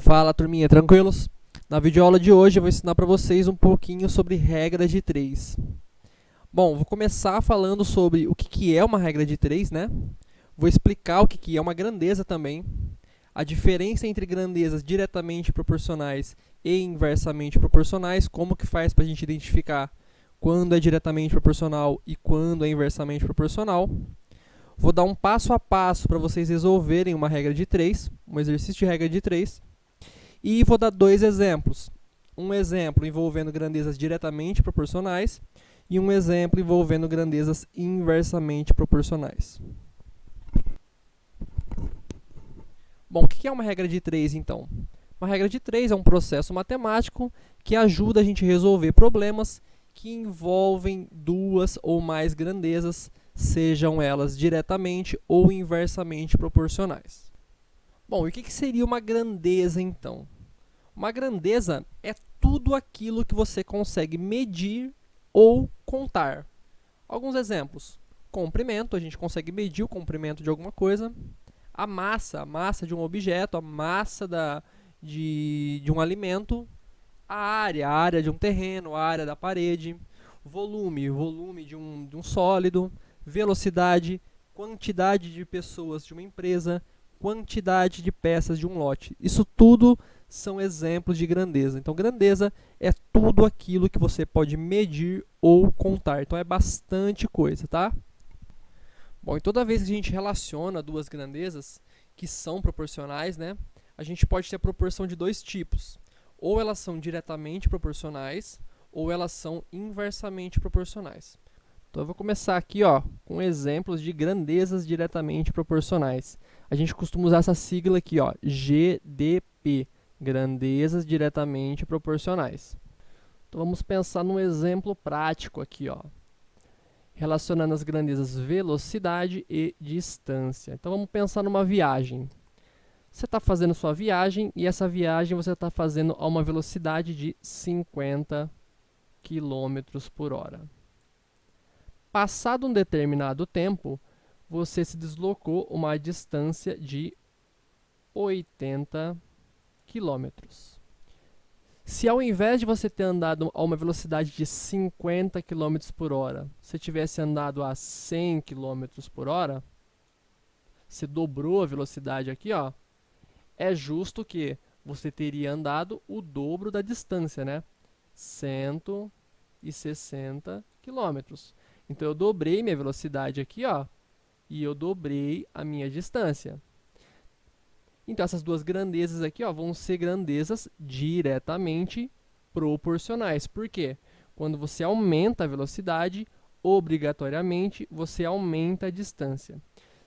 Fala, turminha, tranquilos? Na videoaula de hoje eu vou ensinar para vocês um pouquinho sobre regra de 3. Bom, vou começar falando sobre o que é uma regra de 3, né? Vou explicar o que é uma grandeza também, a diferença entre grandezas diretamente proporcionais e inversamente proporcionais, como que faz para a gente identificar quando é diretamente proporcional e quando é inversamente proporcional. Vou dar um passo a passo para vocês resolverem uma regra de 3, um exercício de regra de 3. E vou dar dois exemplos. Um exemplo envolvendo grandezas diretamente proporcionais e um exemplo envolvendo grandezas inversamente proporcionais. Bom, o que é uma regra de 3, então? Uma regra de 3 é um processo matemático que ajuda a gente a resolver problemas que envolvem duas ou mais grandezas, sejam elas diretamente ou inversamente proporcionais. Bom, e o que seria uma grandeza, então? Uma grandeza é tudo aquilo que você consegue medir ou contar. Alguns exemplos. Comprimento, a gente consegue medir o comprimento de alguma coisa. A massa de um objeto, a massa de um alimento. A área de um terreno, a área da parede. Volume de um sólido. Velocidade, quantidade de pessoas de uma empresa, quantidade de peças de um lote. Isso tudo são exemplos de grandeza. Então, grandeza é tudo aquilo que você pode medir ou contar. Então, é bastante coisa, tá? Bom, e toda vez que a gente relaciona duas grandezas que são proporcionais, né, a gente pode ter a proporção de dois tipos. Ou elas são diretamente proporcionais, ou elas são inversamente proporcionais. Então, eu vou começar aqui, ó, com exemplos de grandezas diretamente proporcionais. A gente costuma usar essa sigla aqui, ó, GDP, grandezas diretamente proporcionais. Então, vamos pensar num exemplo prático aqui, ó, relacionando as grandezas velocidade e distância. Então, vamos pensar numa viagem. Você está fazendo sua viagem e essa viagem você está fazendo a uma velocidade de 50 km por hora. Passado um determinado tempo, você se deslocou uma distância de 80 quilômetros. Se ao invés de você ter andado a uma velocidade de 50 km por hora, você tivesse andado a 100 km por hora, você dobrou a velocidade aqui, ó, é justo que você teria andado o dobro da distância, né? 160 quilômetros. Então, eu dobrei minha velocidade aqui, ó, e eu dobrei a minha distância. Então, essas duas grandezas aqui, ó, vão ser grandezas diretamente proporcionais. Por quê? Quando você aumenta a velocidade, obrigatoriamente, você aumenta a distância.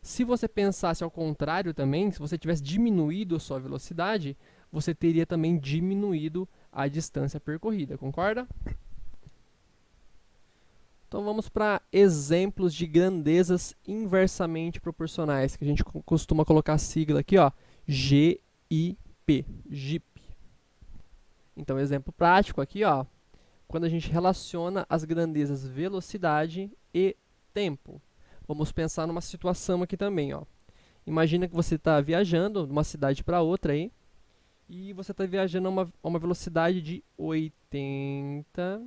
Se você pensasse ao contrário também, se você tivesse diminuído a sua velocidade, você teria também diminuído a distância percorrida, concorda? Então, vamos para exemplos de grandezas inversamente proporcionais, que a gente costuma colocar a sigla aqui, ó, GIP, GIP. Então, exemplo prático aqui, ó, quando a gente relaciona as grandezas velocidade e tempo. Vamos pensar numa situação aqui também, ó. Imagina que você está viajando de uma cidade para outra aí, e você está viajando a uma velocidade de 80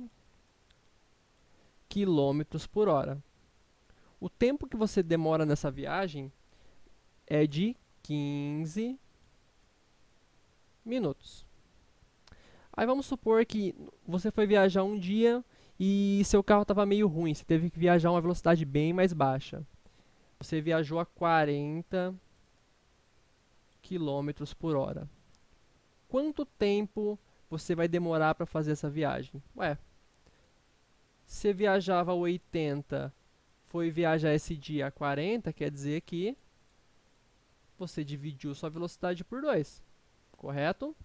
km por hora. O tempo que você demora nessa viagem é de 15 minutos. Aí vamos supor que você foi viajar um dia e seu carro estava meio ruim, você teve que viajar a uma velocidade bem mais baixa. Você viajou a 40 km por hora. Quanto tempo você vai demorar para fazer essa viagem? Ué, você viajava a 80, foi viajar esse dia a 40, quer dizer que você dividiu sua velocidade por 2, correto?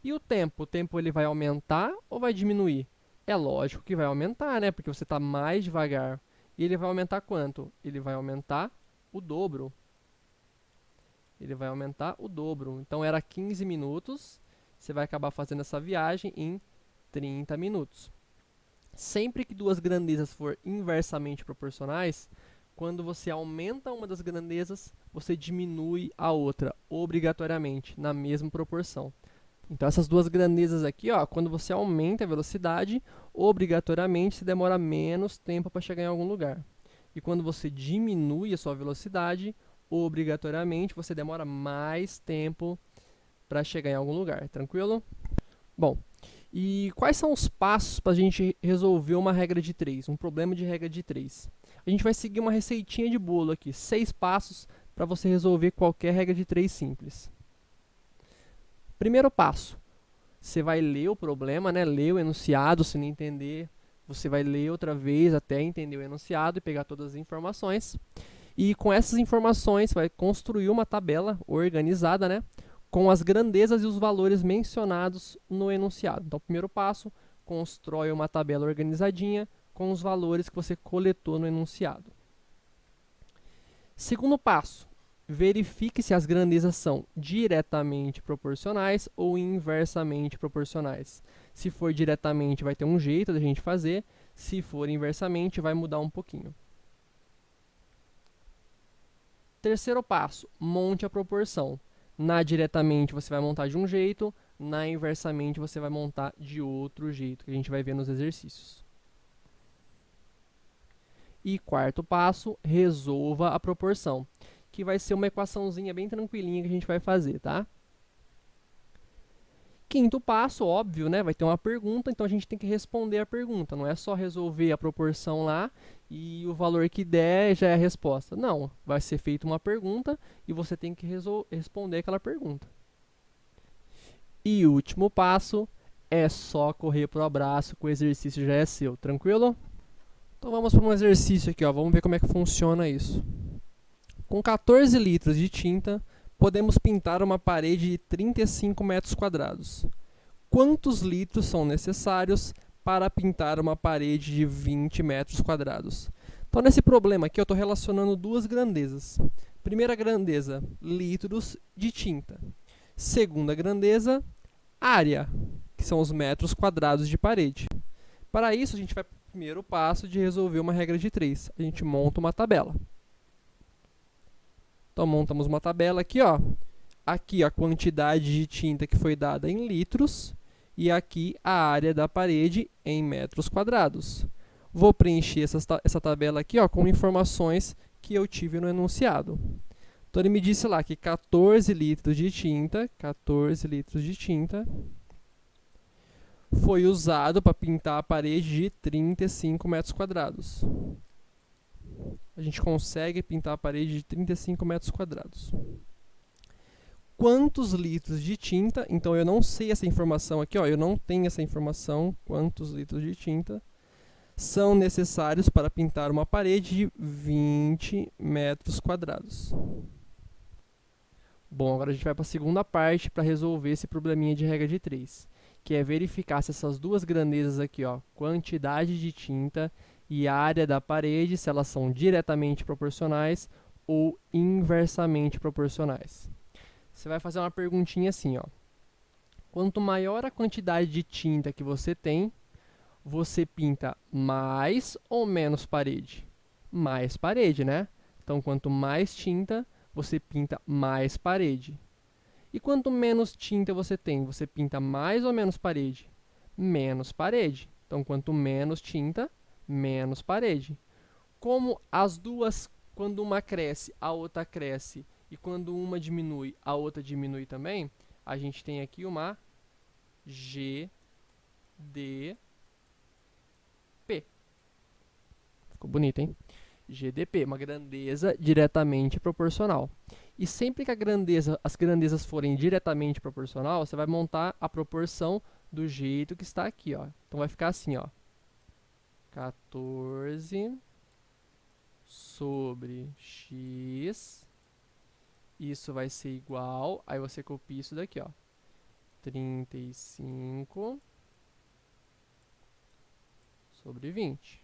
E o tempo? O tempo ele vai aumentar ou vai diminuir? É lógico que vai aumentar, né? Porque você está mais devagar. E ele vai aumentar quanto? Ele vai aumentar o dobro. Ele vai aumentar o dobro. Então, era 15 minutos. Você vai acabar fazendo essa viagem em 30 minutos. Sempre que duas grandezas for inversamente proporcionais, quando você aumenta uma das grandezas, você diminui a outra, obrigatoriamente, na mesma proporção. Então, essas duas grandezas aqui, ó, quando você aumenta a velocidade, obrigatoriamente você demora menos tempo para chegar em algum lugar. E quando você diminui a sua velocidade, obrigatoriamente você demora mais tempo para chegar em algum lugar. Tranquilo? Bom, e quais são os passos para a gente resolver uma regra de 3, um problema de regra de 3? A gente vai seguir uma receitinha de bolo aqui, 6 passos para você resolver qualquer regra de 3 simples. Primeiro passo, você vai ler o problema, né? Ler o enunciado, se não entender, você vai ler outra vez até entender o enunciado e pegar todas as informações. E com essas informações, você vai construir uma tabela organizada, né? Com as grandezas e os valores mencionados no enunciado. Então, primeiro passo, constrói uma tabela organizadinha com os valores que você coletou no enunciado. Segundo passo, verifique se as grandezas são diretamente proporcionais ou inversamente proporcionais. Se for diretamente, vai ter um jeito da gente fazer. Se for inversamente, vai mudar um pouquinho. Terceiro passo, monte a proporção. Na diretamente você vai montar de um jeito, na inversamente você vai montar de outro jeito, que a gente vai ver nos exercícios. E quarto passo, resolva a proporção, que vai ser uma equaçãozinha bem tranquilinha que a gente vai fazer, tá? Quinto passo, óbvio, né? Vai ter uma pergunta, então a gente tem que responder a pergunta. Não é só resolver a proporção lá e o valor que der já é a resposta. Não, vai ser feita uma pergunta e você tem que responder aquela pergunta. E o último passo é só correr pro abraço, que o exercício já é seu, tranquilo? Então vamos para um exercício aqui, ó. Vamos ver como é que funciona isso. Com 14 litros de tinta, podemos pintar uma parede de 35 metros quadrados. Quantos litros são necessários para pintar uma parede de 20 metros quadrados? Então, nesse problema aqui, eu estou relacionando duas grandezas. Primeira grandeza, litros de tinta. Segunda grandeza, área, que são os metros quadrados de parede. Para isso, a gente vai para o primeiro passo de resolver uma regra de 3. A gente monta uma tabela. Então, montamos uma tabela aqui, ó. Aqui a quantidade de tinta que foi dada em litros e aqui a área da parede em metros quadrados. Vou preencher essa tabela aqui, ó, com informações que eu tive no enunciado. Então, ele me disse lá que 14 litros de tinta foi usado para pintar a parede de 35 metros quadrados. A gente consegue pintar a parede de 35 metros quadrados. Quantos litros de tinta? Então, eu não sei essa informação aqui, ó, eu não tenho essa informação. Quantos litros de tinta são necessários para pintar uma parede de 20 metros quadrados? Bom, agora a gente vai para a segunda parte para resolver esse probleminha de regra de 3, que é verificar se essas duas grandezas aqui, ó, quantidade de tinta e área da parede, se elas são diretamente proporcionais ou inversamente proporcionais. Você vai fazer uma perguntinha assim, ó. Quanto maior a quantidade de tinta que você tem, você pinta mais ou menos parede? Mais parede, né? Então, quanto mais tinta, você pinta mais parede. E quanto menos tinta você tem, você pinta mais ou menos parede? Menos parede. Então, quanto menos tinta, menos parede. Como as duas, quando uma cresce, a outra cresce, e quando uma diminui, a outra diminui também, a gente tem aqui uma GDP. Ficou bonito, hein? GDP, uma grandeza diretamente proporcional. E sempre que as grandezas forem diretamente proporcional, você vai montar a proporção do jeito que está aqui, ó. Então vai ficar assim, ó. 14 sobre x. Isso vai ser igual, aí você copia isso daqui, ó. 35 sobre 20.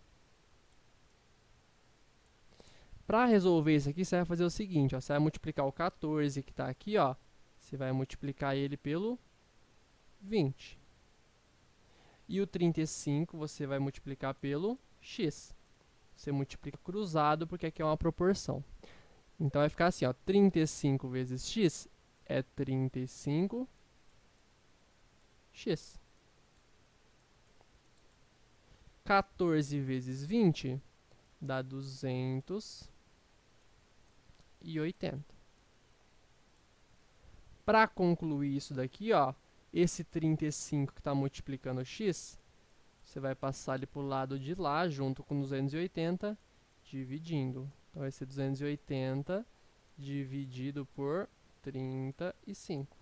Para resolver isso aqui, você vai fazer o seguinte, ó, você vai multiplicar o 14 que está aqui, ó, você vai multiplicar ele pelo 20. E o 35 você vai multiplicar pelo x. Você multiplica cruzado porque aqui é uma proporção. Então vai ficar assim, ó, 35 vezes x é 35 x. 14 vezes 20 dá 280. Para concluir isso daqui, ó, esse 35 que está multiplicando x, você vai passar ele para o lado de lá, junto com 280, dividindo. Então, vai ser 280 dividido por 35.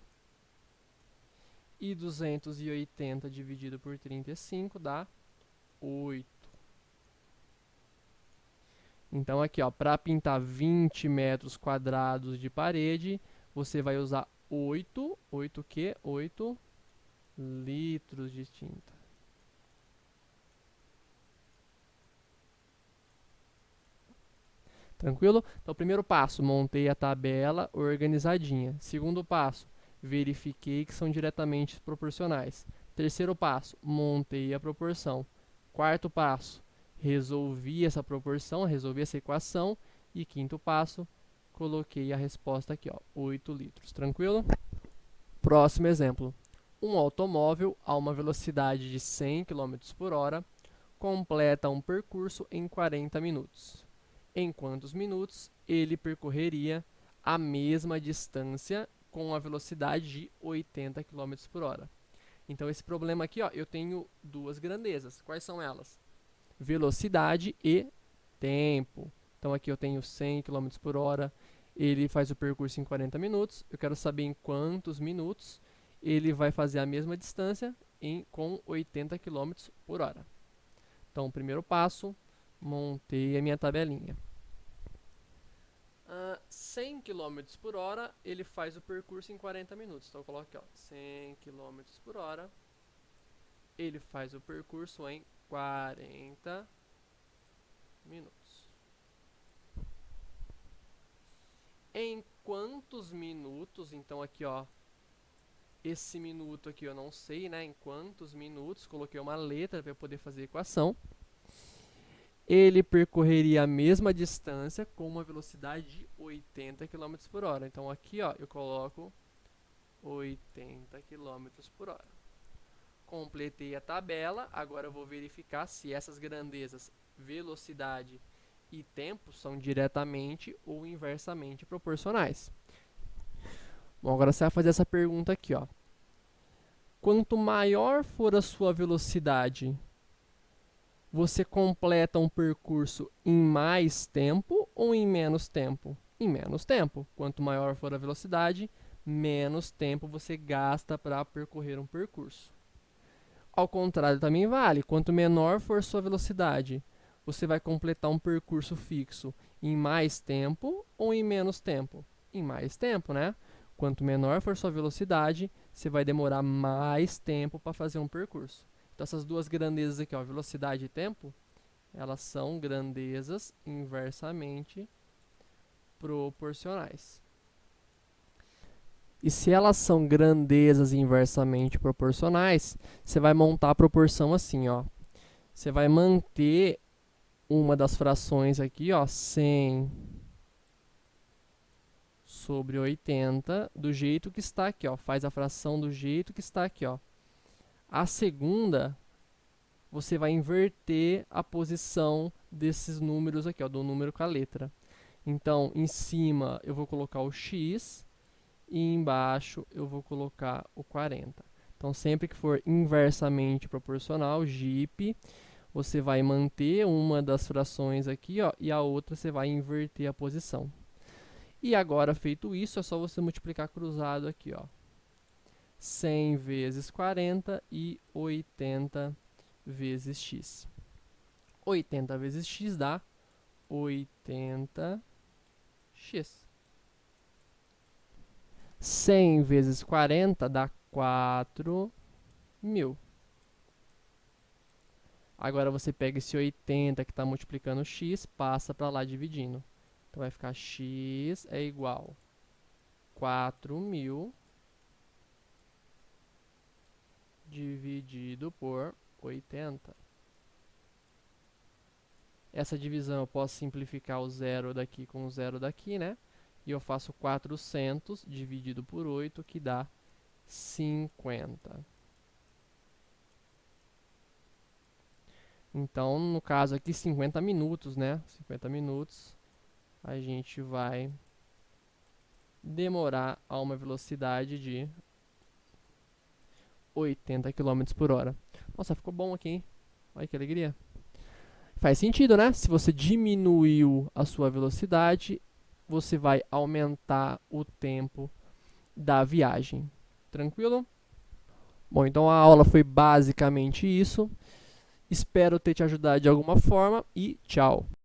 E 280 dividido por 35 dá 8. Então, aqui, para pintar 20 metros quadrados de parede, você vai usar 8 litros de tinta. Tranquilo? Então, primeiro passo, montei a tabela organizadinha. Segundo passo, verifiquei que são diretamente proporcionais. Terceiro passo, montei a proporção. Quarto passo, resolvi essa proporção, resolvi essa equação. E quinto passo, coloquei a resposta aqui, ó, 8 litros. Tranquilo? Próximo exemplo. Um automóvel a uma velocidade de 100 km por hora completa um percurso em 40 minutos. Em quantos minutos ele percorreria a mesma distância com a velocidade de 80 km por hora? Então, esse problema aqui, ó, eu tenho duas grandezas. Quais são elas? Velocidade e tempo. Então, aqui eu tenho 100 km por hora, ele faz o percurso em 40 minutos. Eu quero saber em quantos minutos ele vai fazer a mesma distância com 80 km por hora. Então, primeiro passo, montei a minha tabelinha. 100 km por hora, ele faz o percurso em 40 minutos. Então, eu coloco aqui, ó, 100 km por hora, ele faz o percurso em 40 minutos. Em quantos minutos? Então, aqui, ó, esse minuto aqui eu não sei, né? Em quantos minutos? Coloquei uma letra para eu poder fazer a equação. Ele percorreria a mesma distância com uma velocidade de 80 km por hora. Então, aqui, ó, eu coloco 80 km por hora. Completei a tabela. Agora eu vou verificar se essas grandezas, velocidade e tempo, são diretamente ou inversamente proporcionais. Bom, agora você vai fazer essa pergunta aqui, ó. Quanto maior for a sua velocidade, você completa um percurso em mais tempo ou em menos tempo? Em menos tempo. Quanto maior for a velocidade, menos tempo você gasta para percorrer um percurso. Ao contrário também vale. Quanto menor for sua velocidade, você vai completar um percurso fixo em mais tempo ou em menos tempo? Em mais tempo, né? Quanto menor for sua velocidade, você vai demorar mais tempo para fazer um percurso. Então, essas duas grandezas aqui, ó, velocidade e tempo, elas são grandezas inversamente proporcionais. E se elas são grandezas inversamente proporcionais, você vai montar a proporção assim, ó. Você vai manter uma das frações aqui, ó, 100 sobre 80, do jeito que está aqui, ó. Faz a fração do jeito que está aqui, ó. A segunda, você vai inverter a posição desses números aqui, ó, do número com a letra. Então, em cima eu vou colocar o x e embaixo eu vou colocar o 40. Então, sempre que for inversamente proporcional, GIP, você vai manter uma das frações aqui, ó, e a outra você vai inverter a posição. E agora, feito isso, é só você multiplicar cruzado aqui, ó. 100 vezes 40 e 80 vezes x. 80 vezes x dá 80x. 100 vezes 40 dá 4.000. Agora você pega esse 80 que está multiplicando x, passa para lá dividindo. Então vai ficar x é igual a 4.000 dividido por 80. Essa divisão eu posso simplificar o zero daqui com o zero daqui, né? E eu faço 400 dividido por 8, que dá 50. Então, no caso aqui, 50 minutos, né? 50 minutos, a gente vai demorar a uma velocidade de 80 km por hora. Nossa, ficou bom aqui, hein? Olha que alegria. Faz sentido, né? Se você diminuiu a sua velocidade, você vai aumentar o tempo da viagem. Tranquilo? Bom, então a aula foi basicamente isso. Espero ter te ajudado de alguma forma e tchau!